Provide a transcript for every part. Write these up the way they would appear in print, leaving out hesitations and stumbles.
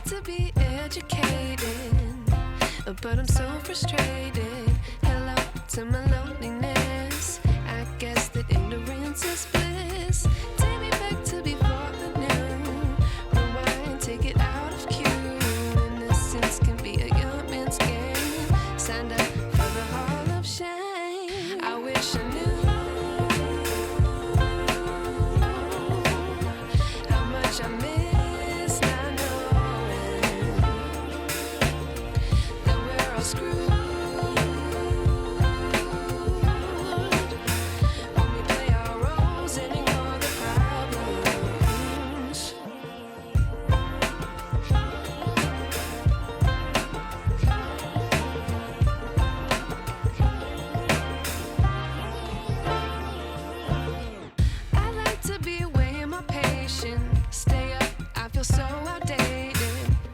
to be educated, but I'm so frustrated. Hello to my loneliness. I guess that ignorance is bliss. Take me back to before the new. Rewind, take it out of cue. Innocence can be a young man's game. Signed up for the hall of shame. I wish I knew how much I miss not knowing that we're all screwed when we play our roles and ignore the problems. I like to be away in my patience. Stay up, I feel so outdated.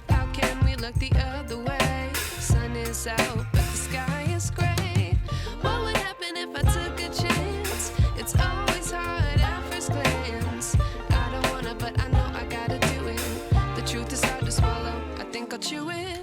How can we look the other way? Sun is out, but the sky is gray. What would happen if I took a chance? It's always hard at first glance. I don't wanna, but I know I gotta do it. The truth is hard to swallow, I think I'll chew it.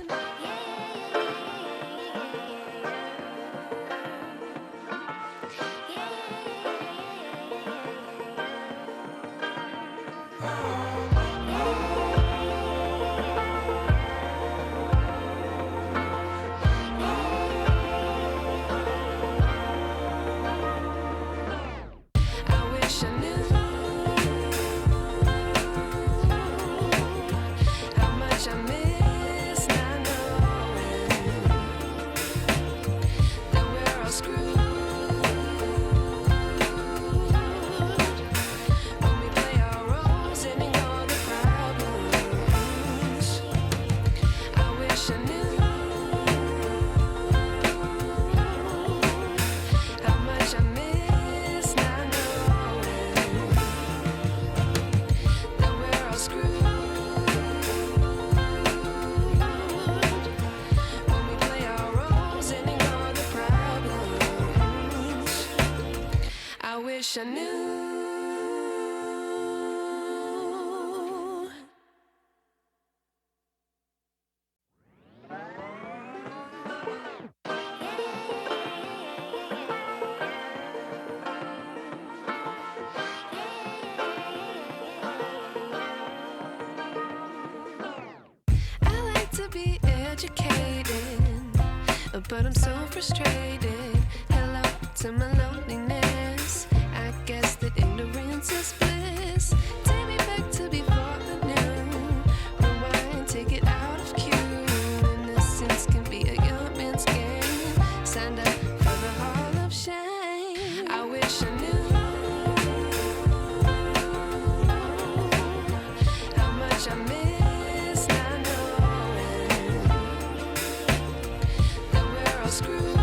I wish I knew how much I miss not knowing that we're all screwed when we play our roles and ignore the problems. I wish I knew how much I miss not knowing that we're all screwed when we play our roles and ignore the problems. I wish I knew. I like to be educated, but I'm so frustrated. Hello to my loneliness. I guess that ignorance is bliss. Take me back to before the new. Rewind, take it out of cue. Innocence can be a young man's game. Signed up for the hall of shame. I wish I knew how much I miss not knowing that we're all screwed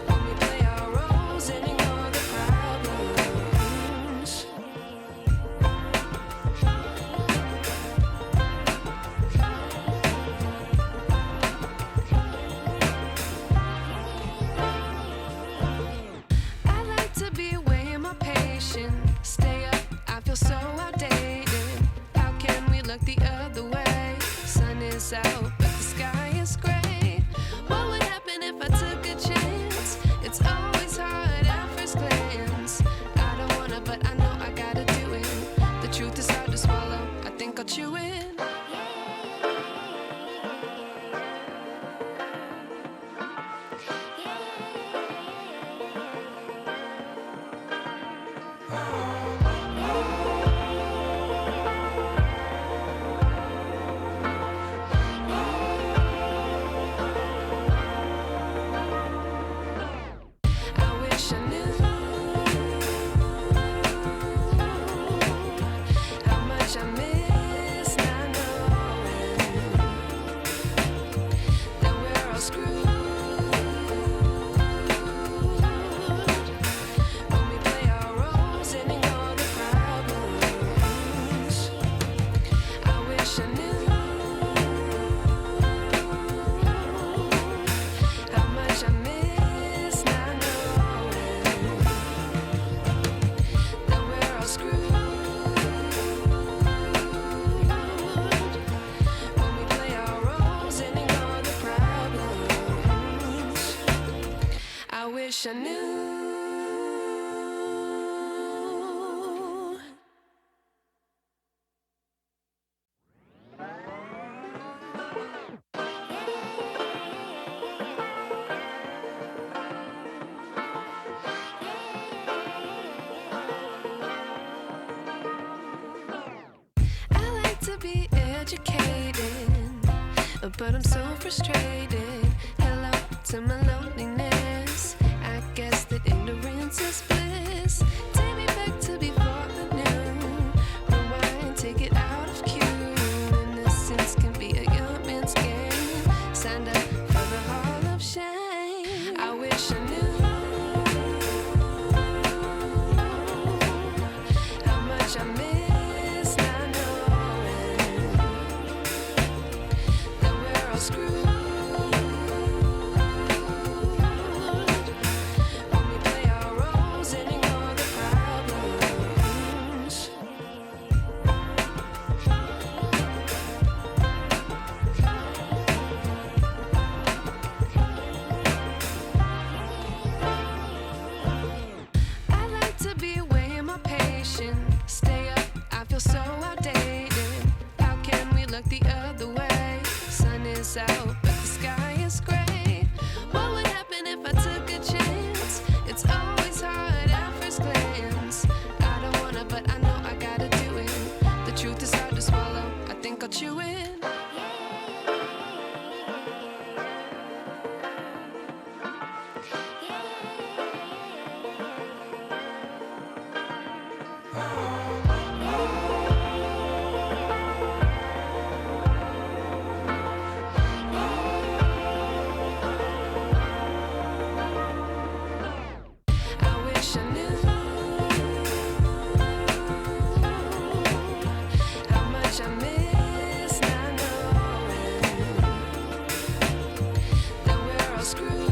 when we play our roles educated, but I'm so frustrated. Hello to my loneliness. I guess that ignorance is bliss. Take me back to before I knew. Rewind, take it out of cue. Innocence can be a young man's game. Signed up for the hall of shame. I wish I knew how much I miss not knowing that we're all screwed when we play our roles and ignore the problems. I like to be away in my patience. Stay up, I feel so outdated. How can we look the other way? Sun is out, but the sky is gray. What would happen if I took a chance? It's always hard at first glance. I don't wanna, but I know I gotta do it. The truth is hard to swallow. I think I'll chew it. I wish I knew how much I miss not knowing that we're all screwed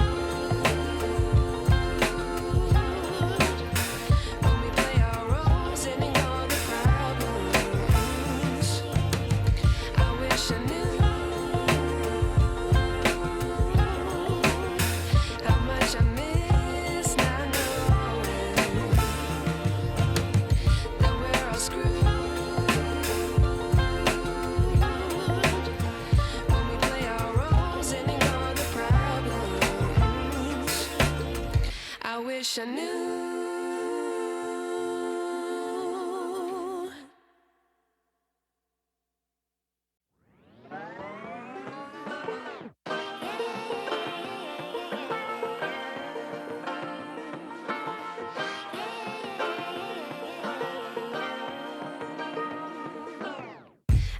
when we play our roles and ignore the problems. I wish I knew how much I miss not knowing that we're all screwed when we play our roles and ignore the problems. I wish I knew.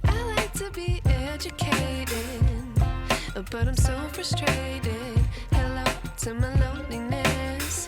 I like to be educated, but I'm so frustrated. Hello to my loneliness.